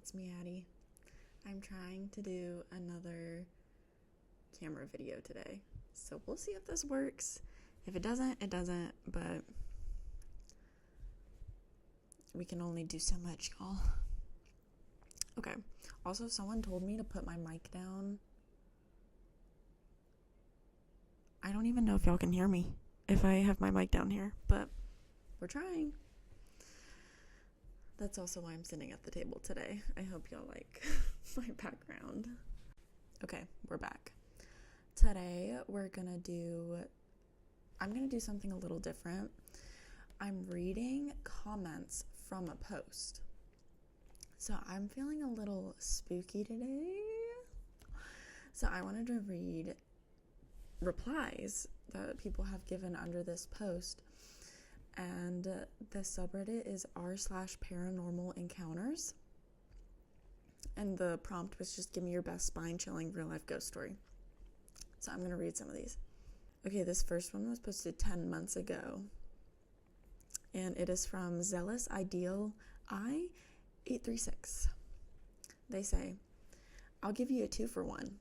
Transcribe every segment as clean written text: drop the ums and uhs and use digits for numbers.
it's me, Addie. I'm trying to do another camera video today, so we'll see if this works. If it doesn't, it doesn't, but we can only do so much, y'all. Okay, also someone told me to put my mic down. I don't even know if y'all can hear me if I have my mic down here, but we're trying. That's also why I'm sitting at the table today. I hope y'all like my background. Okay, we're back. Today I'm gonna do something a little different. I'm reading comments from a post. So I'm feeling a little spooky today. So I wanted to read replies that people have given under this post. And the subreddit is r/paranormal encounters. And the prompt was just give me your best spine-chilling real-life ghost story. So I'm going to read some of these. Okay, this first one was posted 10 months ago. And it is from Zealous Ideal I836. They say, I'll give you a 2-for-1.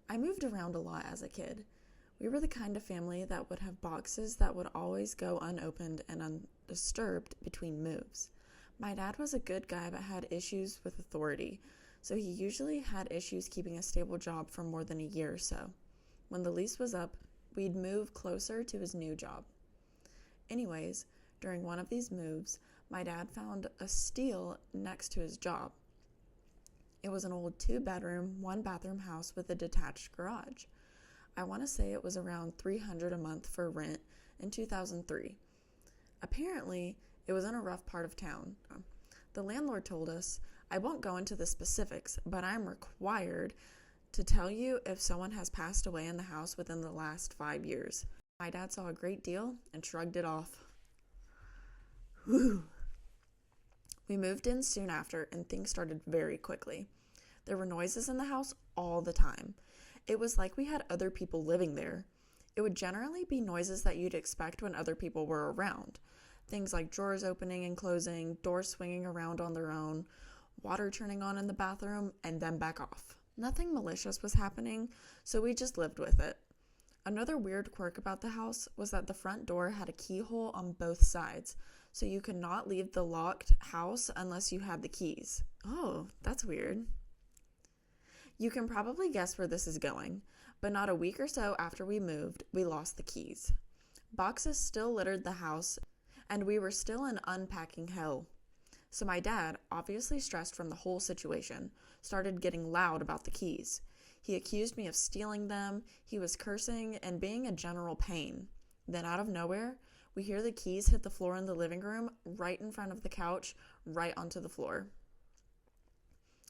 I moved around a lot as a kid. We were the kind of family that would have boxes that would always go unopened and undisturbed between moves. My dad was a good guy but had issues with authority, so he usually had issues keeping a stable job for more than a year or so. When the lease was up, we'd move closer to his new job. Anyways, during one of these moves, my dad found a steal next to his job. It was an old 2-bedroom, 1-bathroom house with a detached garage. I want to say it was around $300 a month for rent in 2003. Apparently, it was in a rough part of town. The landlord told us, I won't go into the specifics, but I'm required to tell you if someone has passed away in the house within the last 5 years. My dad saw a great deal and shrugged it off. Whew. We moved in soon after, and things started very quickly. There were noises in the house all the time. It was like we had other people living there. It would generally be noises that you'd expect when other people were around. Things like drawers opening and closing, doors swinging around on their own, water turning on in the bathroom, and then back off. Nothing malicious was happening, so we just lived with it. Another weird quirk about the house was that the front door had a keyhole on both sides, so you could not leave the locked house unless you had the keys. Oh, that's weird. You can probably guess where this is going, but not a week or so after we moved, we lost the keys. Boxes still littered the house, and we were still in unpacking hell. So my dad, obviously stressed from the whole situation, started getting loud about the keys. He accused me of stealing them, he was cursing, and being a general pain. Then out of nowhere, we hear the keys hit the floor in the living room, right in front of the couch, right onto the floor.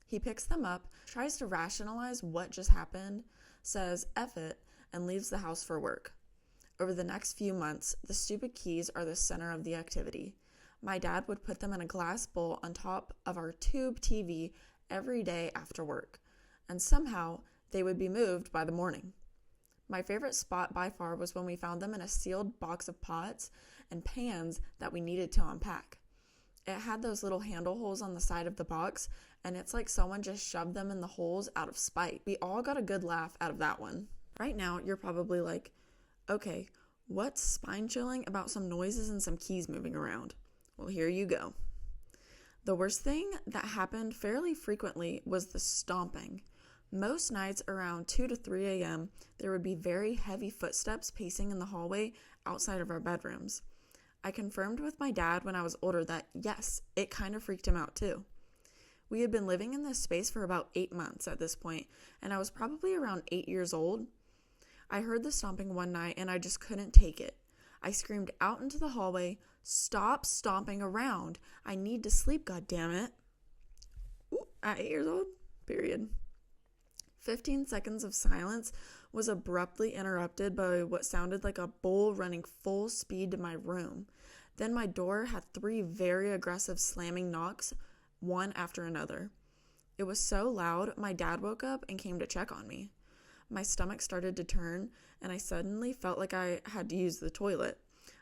He picks them up, tries to rationalize what just happened, says F it, and leaves the house for work. Over the next few months, the stupid keys are the center of the activity. My dad would put them in a glass bowl on top of our tube TV every day after work, and somehow they would be moved by the morning. My favorite spot by far was when we found them in a sealed box of pots and pans that we needed to unpack. It had those little handle holes on the side of the box, and it's like someone just shoved them in the holes out of spite. We all got a good laugh out of that one. Right now, you're probably like, okay, what's spine-chilling about some noises and some keys moving around? Well, here you go. The worst thing that happened fairly frequently was the stomping. Most nights around 2 to 3 a.m., there would be very heavy footsteps pacing in the hallway outside of our bedrooms. I confirmed with my dad when I was older that, yes, it kind of freaked him out too. We had been living in this space for about 8 months at this point, and I was probably around 8 years old. I heard the stomping one night, and I just couldn't take it. I screamed out into the hallway, "Stop stomping around! I need to sleep, goddammit!" Ooh, at 8 years old, period. 15 seconds of silence was abruptly interrupted by what sounded like a bull running full speed to my room. Then my door had 3 very aggressive slamming knocks, one after another. It was so loud, my dad woke up and came to check on me. My stomach started to turn, and I suddenly felt like I had to use the toilet.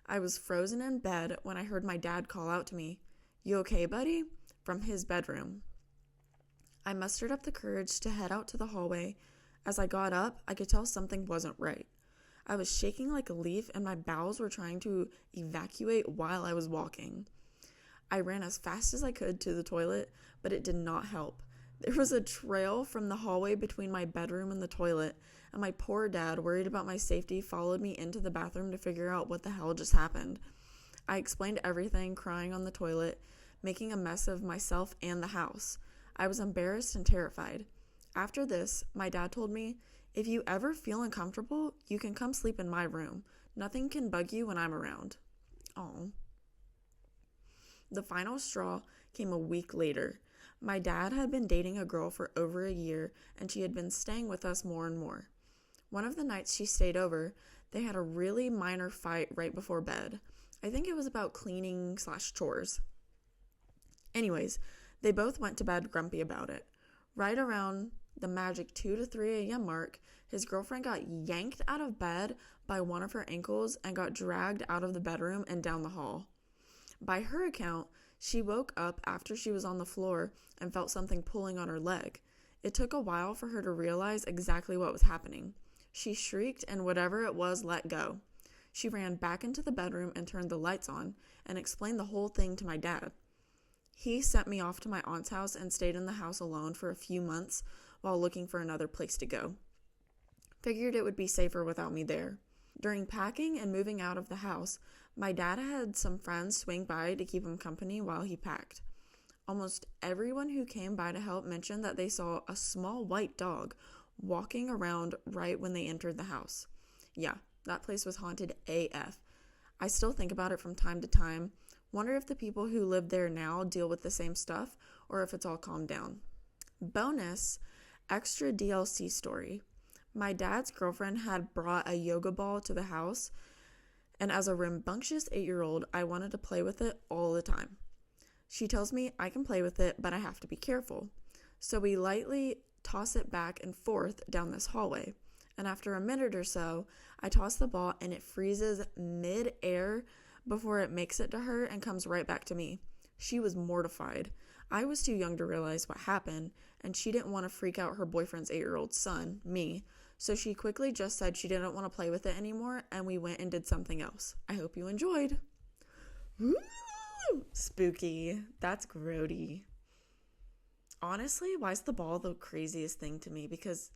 I was frozen in bed when I heard my dad call out to me, "You okay, buddy?" from his bedroom. I mustered up the courage to head out to the hallway. As I got up, I could tell something wasn't right. I was shaking like a leaf and my bowels were trying to evacuate while I was walking. I ran as fast as I could to the toilet, but it did not help. There was a trail from the hallway between my bedroom and the toilet, and my poor dad, worried about my safety, followed me into the bathroom to figure out what the hell just happened. I explained everything, crying on the toilet, making a mess of myself and the house. I was embarrassed and terrified. After this, my dad told me, "If you ever feel uncomfortable, you can come sleep in my room. Nothing can bug you when I'm around." Oh. The final straw came a week later. My dad had been dating a girl for over a year, and she had been staying with us more and more. One of the nights she stayed over, they had a really minor fight right before bed. I think it was about cleaning/chores. Anyways, they both went to bed grumpy about it. Right around the magic 2 to 3 a.m. mark, his girlfriend got yanked out of bed by one of her ankles and got dragged out of the bedroom and down the hall. By her account, she woke up after she was on the floor and felt something pulling on her leg. It took a while for her to realize exactly what was happening. She shrieked and whatever it was let go. She ran back into the bedroom and turned the lights on and explained the whole thing to my dad. He sent me off to my aunt's house and stayed in the house alone for a few months while looking for another place to go. Figured it would be safer without me there. During packing and moving out of the house, my dad had some friends swing by to keep him company while he packed. Almost everyone who came by to help mentioned that they saw a small white dog walking around right when they entered the house. Yeah, that place was haunted AF. I still think about it from time to time. Wonder if the people who live there now deal with the same stuff or if it's all calmed down. Bonus, extra DLC story. My dad's girlfriend had brought a yoga ball to the house, and as a rambunctious 8-year-old, I wanted to play with it all the time. She tells me I can play with it, but I have to be careful. So we lightly toss it back and forth down this hallway. And after a minute or so, I toss the ball and it freezes mid-air before it makes it to her and comes right back to me. She was mortified. I was too young to realize what happened, and she didn't want to freak out her boyfriend's 8-year-old son, me. So she quickly just said she didn't want to play with it anymore, and we went and did something else. I hope you enjoyed. Woo! Spooky. That's grody. Honestly, why is the ball the craziest thing to me? Because,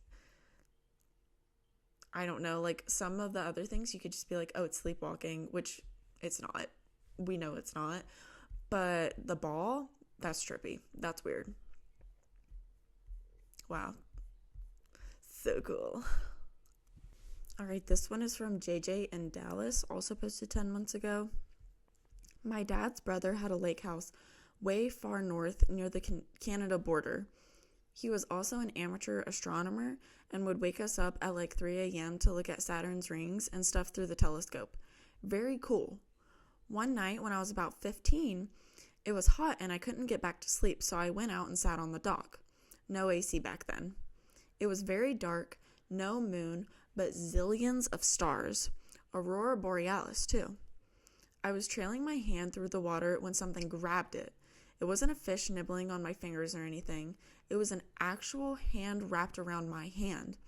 I don't know, like some of the other things you could just be like, oh, it's sleepwalking, which it's not. We know it's not. But the ball, that's trippy. That's weird. Wow. So cool. All right, this one is from JJ in Dallas, also posted 10 months ago. My dad's brother had a lake house way far north near the Canada border. He was also an amateur astronomer and would wake us up at like 3 a.m. to look at Saturn's rings and stuff through the telescope. Very cool. One night when I was about 15, it was hot and I couldn't get back to sleep, so I went out and sat on the dock. No AC back then. It was very dark, no moon, but zillions of stars. Aurora Borealis, too. I was trailing my hand through the water when something grabbed it. It wasn't a fish nibbling on my fingers or anything. It was an actual hand wrapped around my hand.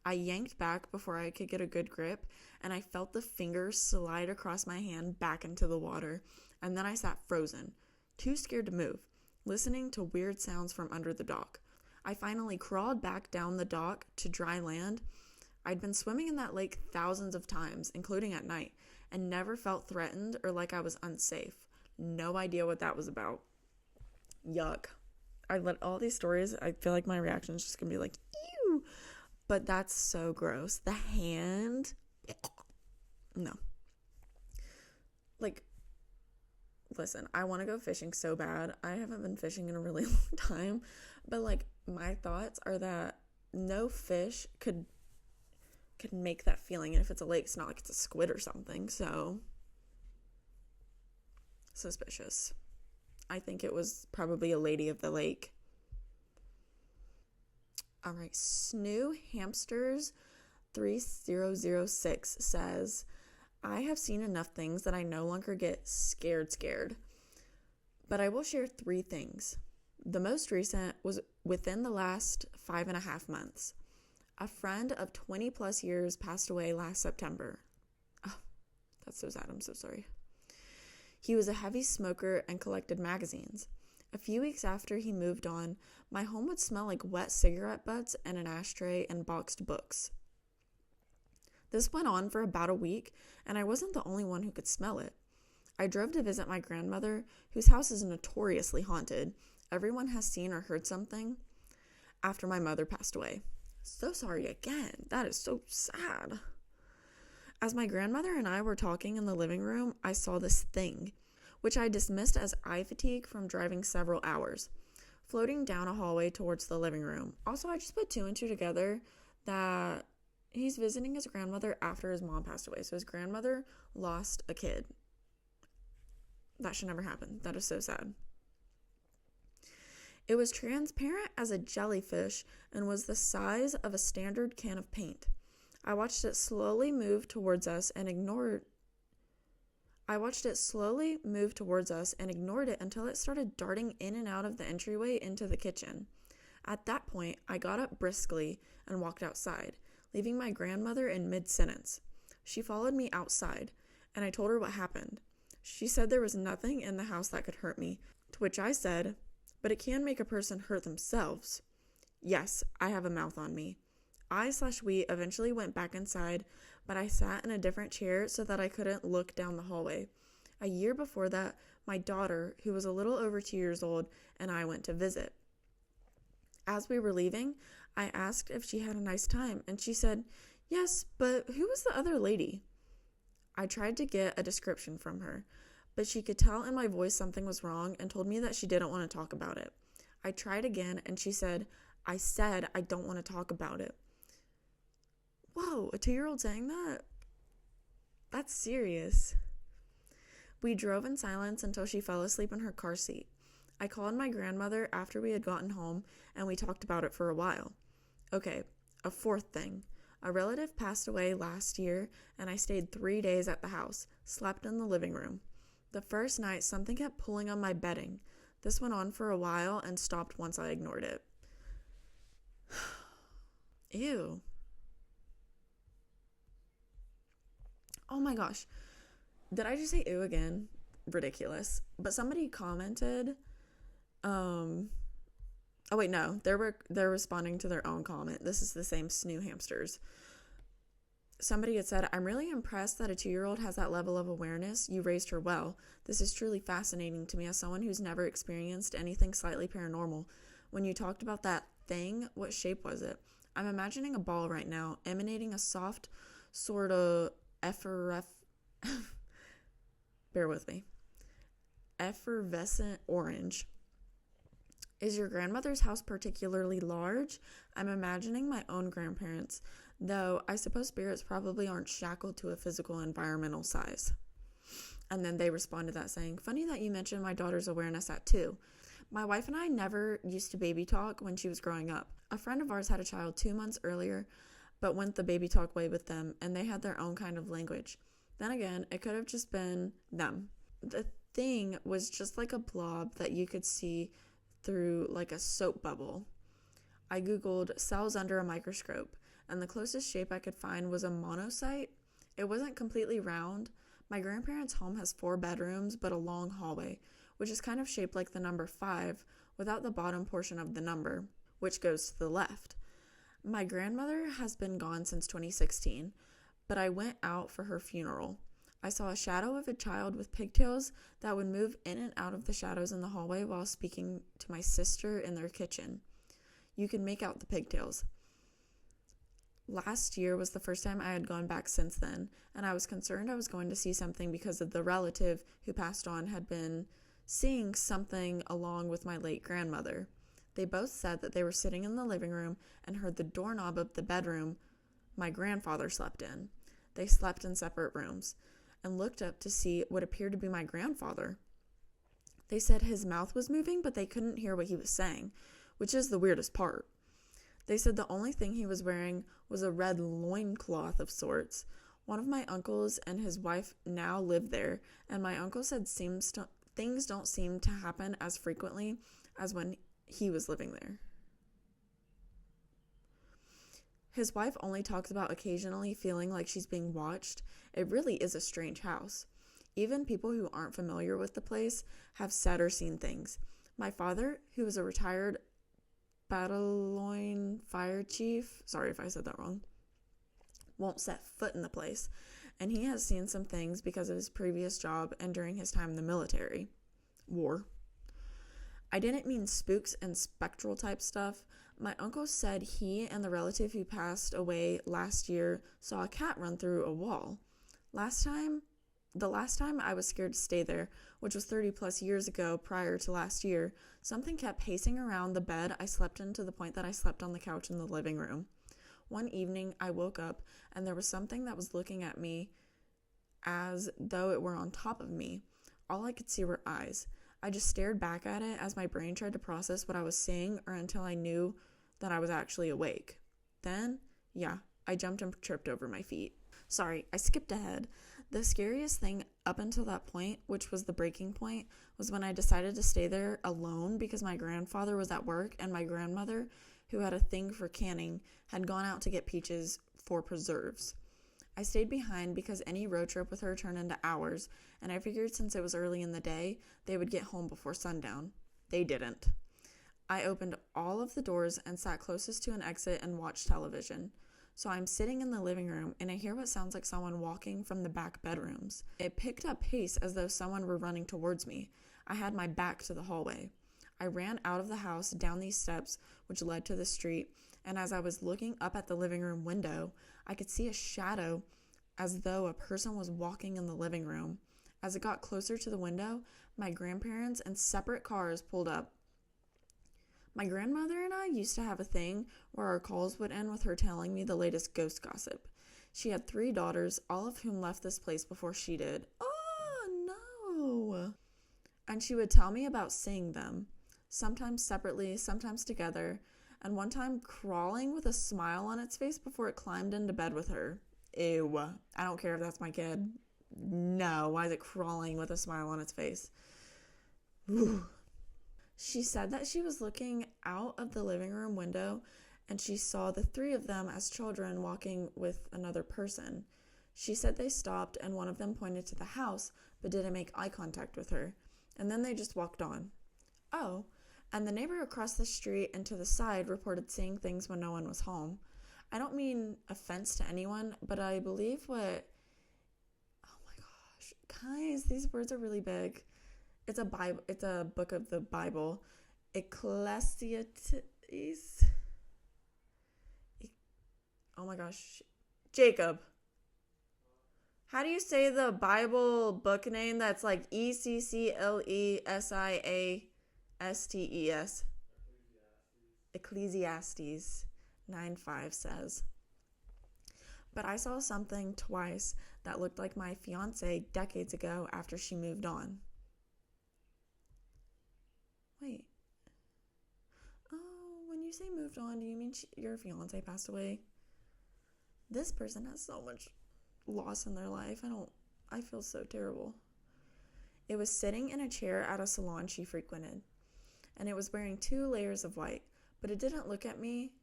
I yanked back before I could get a good grip, and I felt the fingers slide across my hand back into the water, and then I sat frozen, too scared to move, listening to weird sounds from under the dock. I finally crawled back down the dock to dry land. I'd been swimming in that lake thousands of times, including at night, and never felt threatened or like I was unsafe. No idea what that was about. Yuck. I let all these stories, I feel like my reaction is just gonna be like, ew. But that's so gross. The hand. No. Like, listen, I want to go fishing so bad. I haven't been fishing in a really long time. But, like, my thoughts are that no fish could make that feeling. And if it's a lake, it's not like it's a squid or something. So, suspicious. I think it was probably a lady of the lake. All right, Snoo Hamsters 3006 says, I have seen enough things that I no longer get scared. But I will share 3 things. The most recent was within the last 5.5 months. A friend of 20 plus years passed away last September. Oh, that's so sad. I'm so sorry. He was a heavy smoker and collected magazines. A few weeks after he moved on, my home would smell like wet cigarette butts and an ashtray and boxed books. This went on for about a week, and I wasn't the only one who could smell it. I drove to visit my grandmother, whose house is notoriously haunted. Everyone has seen or heard something after my mother passed away. So sorry again. That is so sad. As my grandmother and I were talking in the living room, I saw this thing, which I dismissed as eye fatigue from driving several hours, floating down a hallway towards the living room. Also, I just put two and two together that he's visiting his grandmother after his mom passed away. So his grandmother lost a kid. That should never happen. That is so sad. It was transparent as a jellyfish and was the size of a standard can of paint. I watched it slowly move towards us and ignored it until it started darting in and out of the entryway into the kitchen. At that point, I got up briskly and walked outside, leaving my grandmother in mid-sentence. She followed me outside, and I told her what happened. She said there was nothing in the house that could hurt me, to which I said, "But it can make a person hurt themselves." Yes, I have a mouth on me. We eventually went back inside, but I sat in a different chair so that I couldn't look down the hallway. A year before that, my daughter, who was a little over 2 years old, and I went to visit. As we were leaving, I asked if she had a nice time, and she said, "Yes, but who was the other lady?" I tried to get a description from her, but she could tell in my voice something was wrong and told me that she didn't want to talk about it. I tried again, and she said, "I said I don't want to talk about it." Whoa, a 2-year-old saying that? That's serious. We drove in silence until she fell asleep in her car seat. I called my grandmother after we had gotten home, and we talked about it for a while. Okay, a fourth thing. A relative passed away last year, and I stayed 3 days at the house, slept in the living room. The first night, something kept pulling on my bedding. This went on for a while and stopped once I ignored it. Ew. Oh my gosh. Did I just say ew again? Ridiculous. But somebody commented, oh wait, no, they're responding to their own comment. This is the same Snoo Hamsters. Somebody had said, "I'm really impressed that a 2-year-old has that level of awareness. You raised her well. This is truly fascinating to me as someone who's never experienced anything slightly paranormal. When you talked about that thing, what shape was it? I'm imagining a ball right now, emanating a soft sort of bear with me, effervescent orange. Is your grandmother's house particularly large? I'm imagining my own grandparents, though I suppose spirits probably aren't shackled to a physical environmental size." And then they responded that saying, "Funny that you mentioned my daughter's awareness at 2. My wife and I never used to baby talk when she was growing up. A friend of ours had a child 2 months earlier, but went the baby talk way with them, and they had their own kind of language. Then again, it could have just been them. The thing was just like a blob that you could see through like a soap bubble. I googled cells under a microscope, and the closest shape I could find was a monocyte. It wasn't completely round. My grandparents' home has 4 bedrooms, but a long hallway, which is kind of shaped like the number 5, without the bottom portion of the number, which goes to the left. My grandmother has been gone since 2016, but I went out for her funeral. I saw a shadow of a child with pigtails that would move in and out of the shadows in the hallway while speaking to my sister in their kitchen. You can make out the pigtails. Last year was the first time I had gone back since then, and I was concerned I was going to see something because of the relative who passed on had been seeing something along with my late grandmother. They both said that they were sitting in the living room and heard the doorknob of the bedroom my grandfather slept in. They slept in separate rooms and looked up to see what appeared to be my grandfather. They said his mouth was moving, but they couldn't hear what he was saying, which is the weirdest part. They said the only thing he was wearing was a red loincloth of sorts. One of my uncles and his wife now live there, and my uncle said things don't seem to happen as frequently as when he was living there. His wife only talks about occasionally feeling like she's being watched. It really is a strange house. Even people who aren't familiar with the place have said or seen things. My father, who was a retired Battalion fire chief, sorry if I said that wrong, won't set foot in the place, and he has seen some things because of his previous job and during his time in the military. War. I didn't mean spooks and spectral type stuff. My uncle said he and the relative who passed away last year saw a cat run through a wall. The last time I was scared to stay there, which was 30 plus years ago prior to last year, something kept pacing around the bed I slept in to the point that I slept on the couch in the living room. One evening, I woke up and there was something that was looking at me as though it were on top of me. All I could see were eyes. I just stared back at it as my brain tried to process what I was seeing or until I knew that I was actually awake. Then, I jumped and tripped over my feet. Sorry, I skipped ahead. The scariest thing up until that point, which was the breaking point, was when I decided to stay there alone because my grandfather was at work and my grandmother, who had a thing for canning, had gone out to get peaches for preserves. I stayed behind because any road trip with her turned into hours, and I figured since it was early in the day, they would get home before sundown. They didn't. I opened all of the doors and sat closest to an exit and watched television. So I'm sitting in the living room and I hear what sounds like someone walking from the back bedrooms. It picked up pace as though someone were running towards me. I had my back to the hallway. I ran out of the house down these steps which led to the street, and as I was looking up at the living room window, I could see a shadow as though a person was walking in the living room. As it got closer to the window, my grandparents in separate cars pulled up. My grandmother and I used to have a thing where our calls would end with her telling me the latest ghost gossip. She had 3 daughters, all of whom left this place before she did. Oh, no. And she would tell me about seeing them, sometimes separately, sometimes together, and one time crawling with a smile on its face before it climbed into bed with her. Ew. I don't care if that's my kid. No, why is it crawling with a smile on its face? Ooh. She said that she was looking out of the living room window and she saw the 3 of them as children walking with another person. She said they stopped and one of them pointed to the house but didn't make eye contact with her. And then they just walked on. Oh, and the neighbor across the street and to the side reported seeing things when no one was home. I don't mean offense to anyone, but I believe oh my gosh, guys, these words are really big. It's a Bible. It's a book of the Bible. Ecclesiastes. Oh my gosh. Jacob. How do you say the Bible book name that's like Ecclesiastes? Ecclesiastes 9:5 says. But I saw something twice that looked like my fiance decades ago after she moved on. Wait. Oh, when you say moved on, do you mean your fiance passed away? This person has so much loss in their life. I feel so terrible. It was sitting in a chair at a salon she frequented, and it was wearing 2 layers of white, but it didn't look at me,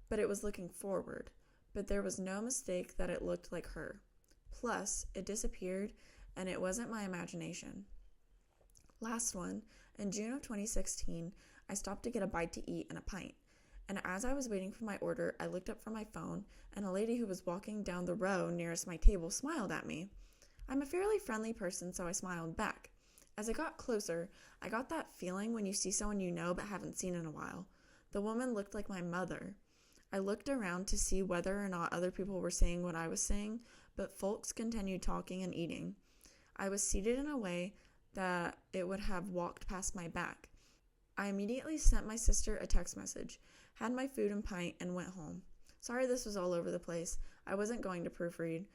but it was looking forward, but there was no mistake that it looked like her. Plus, it disappeared, and it wasn't my imagination. Last one, in June of 2016, I stopped to get a bite to eat and a pint. And as I was waiting for my order, I looked up from my phone, and a lady who was walking down the row nearest my table smiled at me. I'm a fairly friendly person, so I smiled back. As I got closer, I got that feeling when you see someone you know but haven't seen in a while. The woman looked like my mother. I looked around to see whether or not other people were saying what I was saying, but folks continued talking and eating. I was seated in a way that it would have walked past my back. I immediately sent my sister a text message, had my food and pint, and went home. Sorry this was all over the place. I wasn't going to proofread.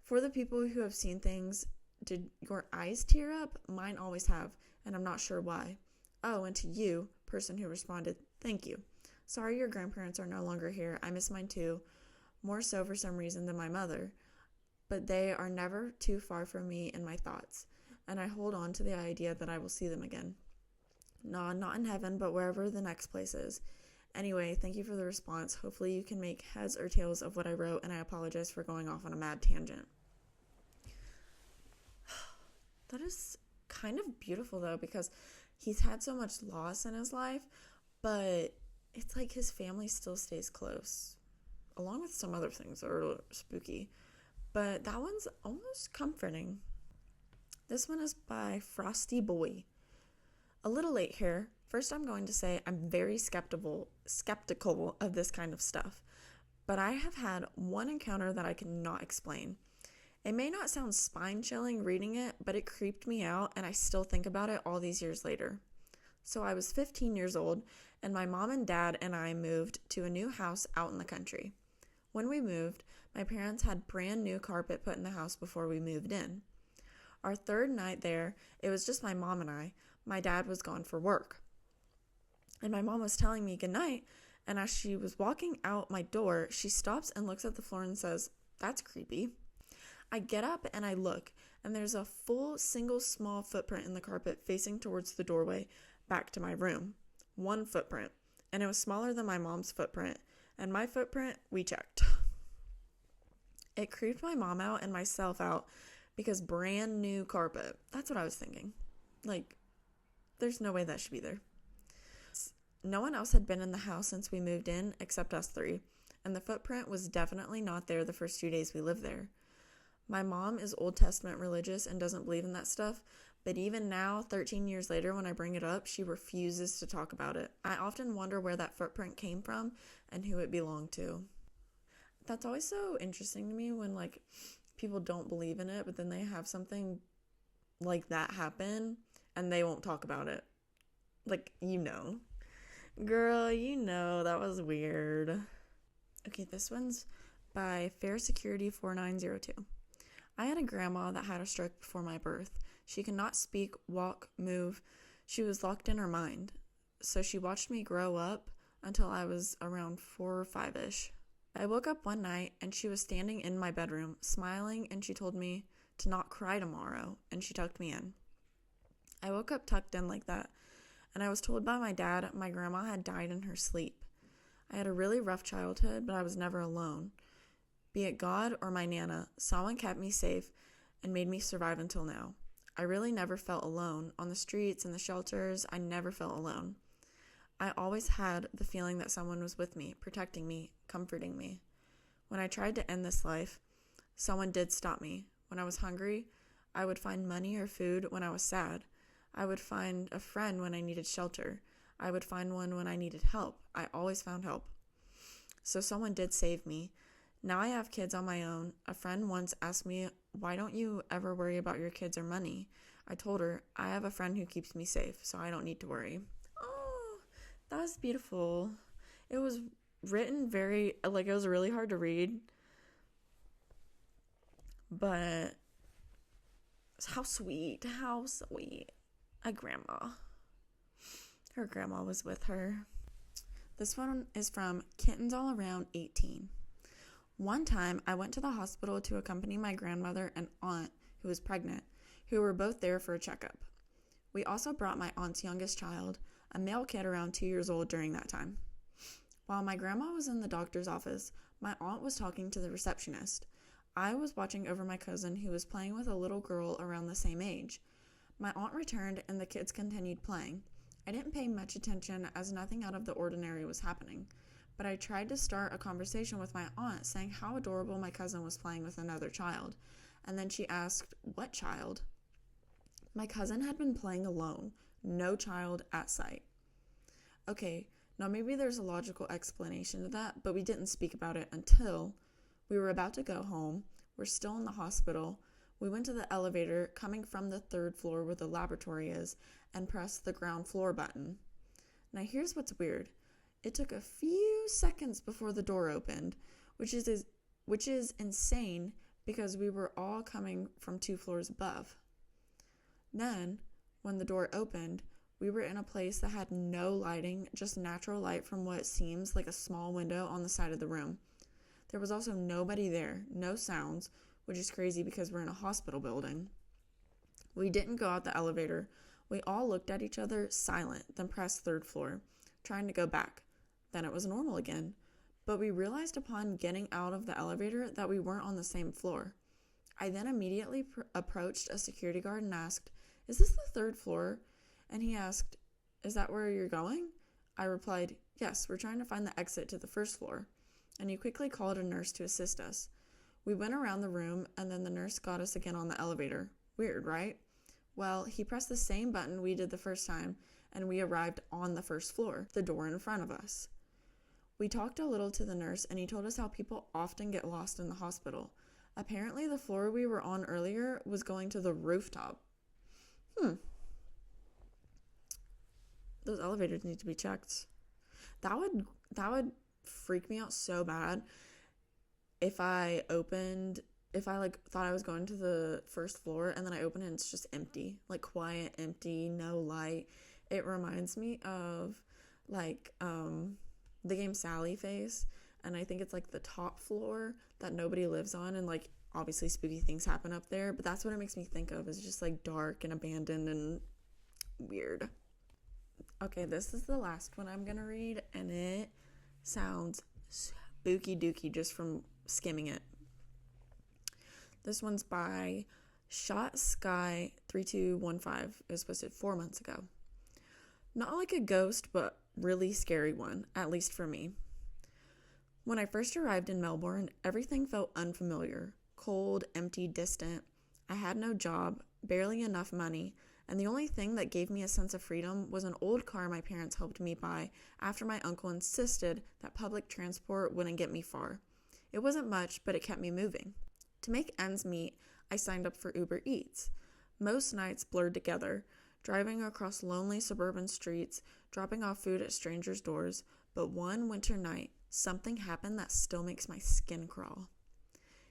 For the people who have seen things, did your eyes tear up? Mine always have, and I'm not sure why. Oh, and to you, person who responded, thank you. Sorry your grandparents are no longer here. I miss mine too, more so for some reason than my mother. But they are never too far from me in my thoughts, and I hold on to the idea that I will see them again. Nah, not in heaven, but wherever the next place is. Anyway, thank you for the response. Hopefully you can make heads or tails of what I wrote, and I apologize for going off on a mad tangent. That is kind of beautiful, though, because he's had so much loss in his life, but it's like his family still stays close, along with some other things that are spooky. But that one's almost comforting. This one is by Frosty Boy. A little late here. First, I'm going to say I'm very skeptical of this kind of stuff, but I have had one encounter that I cannot explain. It may not sound spine-chilling reading it, but it creeped me out, and I still think about it all these years later. So I was 15 years old, and my mom and dad and I moved to a new house out in the country. When we moved, my parents had brand new carpet put in the house before we moved in. Our third night there, it was just my mom and I. My dad was gone for work. And my mom was telling me goodnight, and as she was walking out my door, she stops and looks at the floor and says, "That's creepy." I get up and I look, and there's a full single small footprint in the carpet facing towards the doorway back to my room. One footprint, and it was smaller than my mom's footprint, and my footprint, we checked. It creeped my mom out and myself out because brand new carpet. That's what I was thinking. Like, there's no way that should be there. No one else had been in the house since we moved in except us three, and the footprint was definitely not there the first few days we lived there. My mom is Old Testament religious and doesn't believe in that stuff, but even now, 13 years later, when I bring it up, she refuses to talk about it. I often wonder where that footprint came from and who it belonged to. That's always so interesting to me when, like, people don't believe in it, but then they have something like that happen and they won't talk about it. Like, Girl, that was weird. Okay, this one's by Fair Security 4902. I had a grandma that had a stroke before my birth. She could not speak, walk, move. She was locked in her mind. So she watched me grow up until I was around 4 or 5-ish. I woke up one night and she was standing in my bedroom, smiling, and she told me to not cry tomorrow, and she tucked me in. I woke up tucked in like that, and I was told by my dad my grandma had died in her sleep. I had a really rough childhood, but I was never alone. Be it God or my Nana, someone kept me safe and made me survive until now. I really never felt alone. On the streets and the shelters, I never felt alone. I always had the feeling that someone was with me, protecting me, comforting me. When I tried to end this life, someone did stop me. When I was hungry, I would find money or food. When I was sad, I would find a friend when I needed shelter. I would find one when I needed help. I always found help. So someone did save me. Now I have kids on my own. A friend once asked me, "Why don't you ever worry about your kids or money?" I told her, "I have a friend who keeps me safe, so I don't need to worry." Oh, that was beautiful. It was written it was really hard to read. But how sweet. A grandma. Her grandma was with her. This one is from Kittens All Around 18. One time, I went to the hospital to accompany my grandmother and aunt, who was pregnant, who were both there for a checkup. We also brought my aunt's youngest child, a male kid around 2 years old, during that time. While my grandma was in the doctor's office, my aunt was talking to the receptionist. I was watching over my cousin, who was playing with a little girl around the same age. My aunt returned, and the kids continued playing. I didn't pay much attention as nothing out of the ordinary was happening. But I tried to start a conversation with my aunt, saying how adorable my cousin was playing with another child. And then she asked, "What child?" My cousin had been playing alone, no child at sight. Okay, now maybe there's a logical explanation to that, but we didn't speak about it until we were about to go home. We're still in the hospital. We went to the elevator coming from the 3rd floor where the laboratory is and pressed the ground floor button. Now here's what's weird. It took a few seconds before the door opened, which is insane because we were all coming from 2 floors above. Then, when the door opened, we were in a place that had no lighting, just natural light from what seems like a small window on the side of the room. There was also nobody there, no sounds, which is crazy because we're in a hospital building. We didn't go out the elevator. We all looked at each other, silent, then pressed third floor, trying to go back. Then it was normal again. But we realized upon getting out of the elevator that we weren't on the same floor. I then immediately approached a security guard and asked, "Is this the third floor?" And he asked, "Is that where you're going?" I replied, "Yes, we're trying to find the exit to the first floor." And he quickly called a nurse to assist us. We went around the room, and then the nurse got us again on the elevator. Weird, right? Well, he pressed the same button we did the first time, and we arrived on the first floor, the door in front of us. We talked a little to the nurse, and he told us how people often get lost in the hospital. Apparently, the floor we were on earlier was going to the rooftop. Those elevators need to be checked. That would freak me out so bad if I thought I was going to the first floor and then I open it and it's just empty, like quiet, empty, no light. It reminds me of the game Sally Face, and I think it's like the top floor that nobody lives on, and like obviously spooky things happen up there, but that's what it makes me think of, is just like dark and abandoned and weird. Okay, this is the last one I'm gonna read, and it sounds spooky dooky just from skimming it. This one's by Shot Sky 3215. It was posted 4 months ago. Not like a ghost, but really scary one, at least for me. When I first arrived in Melbourne, everything felt unfamiliar, cold, empty, distant. I had no job, barely enough money, and the only thing that gave me a sense of freedom was an old car my parents helped me buy after my uncle insisted that public transport wouldn't get me far. It wasn't much, but it kept me moving. To make ends meet, I signed up for Uber Eats. Most nights blurred together, driving across lonely suburban streets, dropping off food at strangers' doors, but one winter night, something happened that still makes my skin crawl.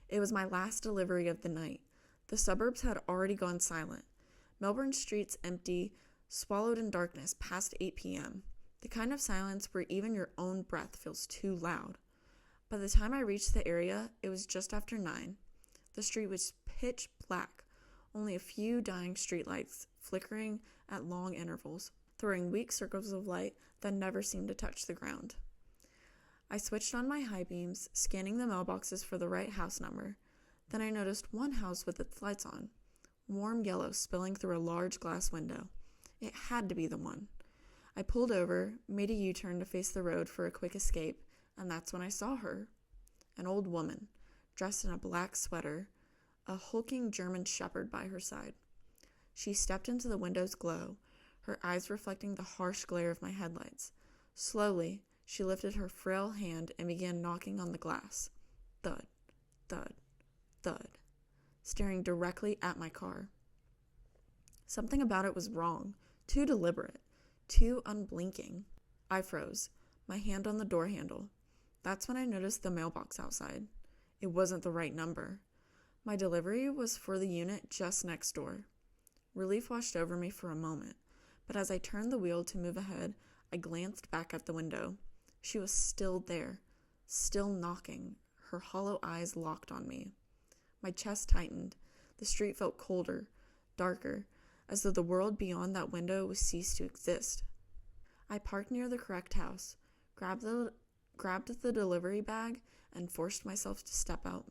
It was my last delivery of the night. The suburbs had already gone silent. Melbourne streets empty, swallowed in darkness past 8 p.m., the kind of silence where even your own breath feels too loud. By the time I reached the area, it was just after 9. The street was pitch black, only a few dying streetlights flickering at long intervals, throwing weak circles of light that never seemed to touch the ground. I switched on my high beams, scanning the mailboxes for the right house number. Then I noticed one house with its lights on, warm yellow spilling through a large glass window. It had to be the one. I pulled over, made a U-turn to face the road for a quick escape, and that's when I saw her. An old woman, dressed in a black sweater, a hulking German shepherd by her side. She stepped into the window's glow, her eyes reflecting the harsh glare of my headlights. Slowly, she lifted her frail hand and began knocking on the glass. Thud, thud, thud, staring directly at my car. Something about it was wrong, too deliberate, too unblinking. I froze, my hand on the door handle. That's when I noticed the mailbox outside. It wasn't the right number. My delivery was for the unit just next door. Relief washed over me for a moment, but as I turned the wheel to move ahead, I glanced back at the window. She was still there, still knocking, her hollow eyes locked on me. My chest tightened. The street felt colder, darker, as though the world beyond that window was ceased to exist. I parked near the correct house, grabbed the delivery bag, and forced myself to step out.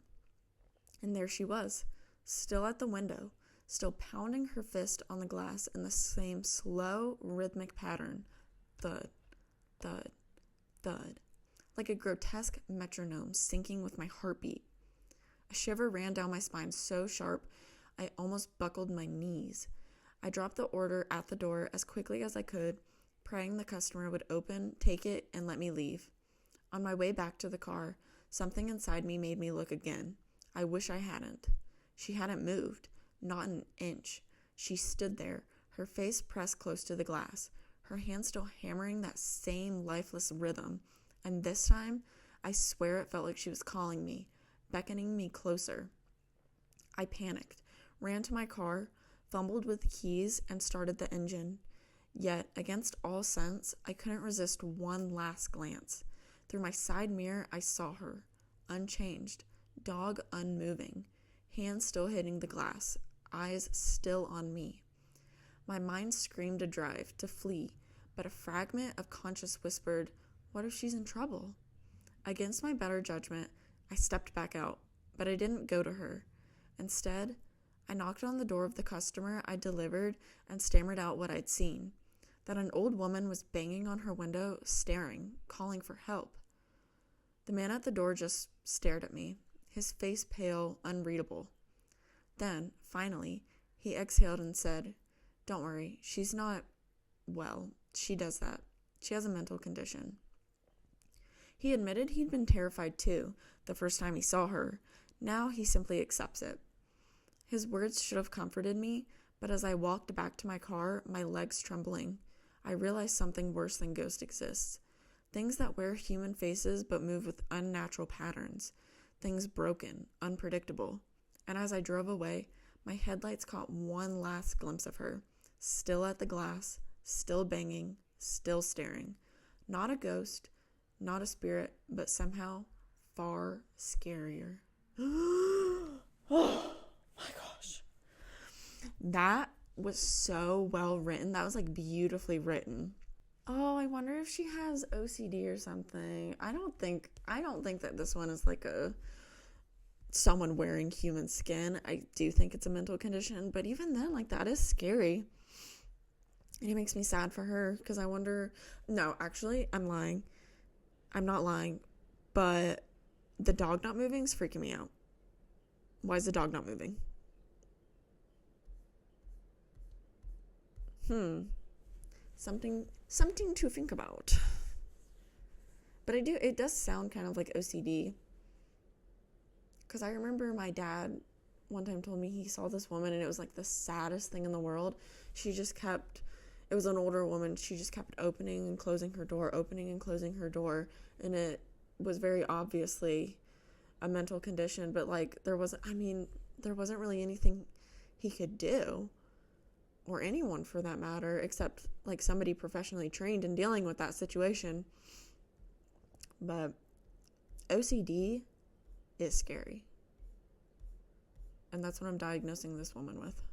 And there she was, still at the window, still pounding her fist on the glass in the same slow, rhythmic pattern. Thud, thud, thud, like a grotesque metronome syncing with my heartbeat. A shiver ran down my spine so sharp I almost buckled my knees. I dropped the order at the door as quickly as I could, praying the customer would open, take it, and let me leave. On my way back to the car, something inside me made me look again. I wish I hadn't. She hadn't moved, not an inch. She stood there, her face pressed close to the glass, her hand still hammering that same lifeless rhythm. And this time, I swear it felt like she was calling me, beckoning me closer. I panicked, ran to my car, fumbled with the keys, and started the engine. Yet, against all sense, I couldn't resist one last glance. Through my side mirror, I saw her, unchanged, dog unmoving, hands still hitting the glass, eyes still on me. My mind screamed to drive, to flee, but a fragment of conscience whispered, what if she's in trouble? Against my better judgment, I stepped back out, but I didn't go to her. Instead, I knocked on the door of the customer I'd delivered and stammered out what I'd seen, that an old woman was banging on her window, staring, calling for help. The man at the door just stared at me, his face pale, unreadable. Then, finally, he exhaled and said, don't worry, she's not, well, she does that. She has a mental condition. He admitted he'd been terrified too, the first time he saw her. Now he simply accepts it. His words should have comforted me, but as I walked back to my car, my legs trembling, I realized something worse than ghosts exists. Things that wear human faces but move with unnatural patterns. Things broken, unpredictable. And as I drove away, my headlights caught one last glimpse of her, still at the glass, still banging, still staring. Not a ghost, not a spirit, but somehow far scarier. Oh my gosh. That was so well written. That was like beautifully written. Oh, I wonder if she has OCD or something. I don't think that this one is like someone wearing human skin. I do think it's a mental condition, but even then, like, that is scary. And it makes me sad for her because I wonder, no, actually, I'm lying. I'm not lying, but the dog not moving is freaking me out. Why is the dog not moving? Something to think about. But it does sound kind of like OCD. Because I remember my dad one time told me he saw this woman and it was like the saddest thing in the world. It was an older woman. She just kept opening and closing her door, And it was very obviously a mental condition. But like there wasn't really anything he could do, or anyone for that matter, except like somebody professionally trained in dealing with that situation. But OCD is scary. And that's what I'm diagnosing this woman with.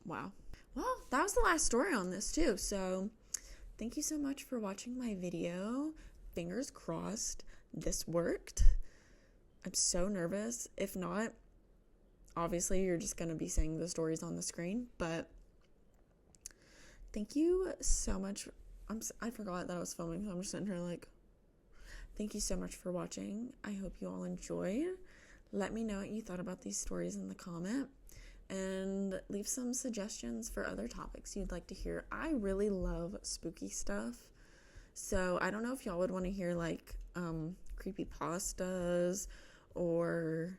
Wow. Well, that was the last story on this too. So thank you so much for watching my video. Fingers crossed this worked. I'm so nervous. If not, obviously you're just going to be seeing the stories on the screen. But thank you so much. I forgot that I was filming, so I'm just sitting here like, thank you so much for watching. I hope you all enjoyed. Let me know what you thought about these stories in the comment, and leave some suggestions for other topics you'd like to hear. I really love spooky stuff, so I don't know if y'all would want to hear like creepypastas or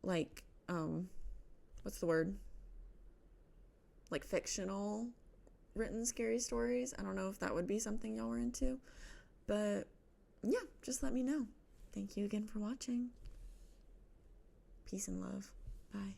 like what's the word? Like fictional written scary stories. I don't know if that would be something y'all were into, but yeah, just let me know. Thank you again for watching. Peace and love. Bye.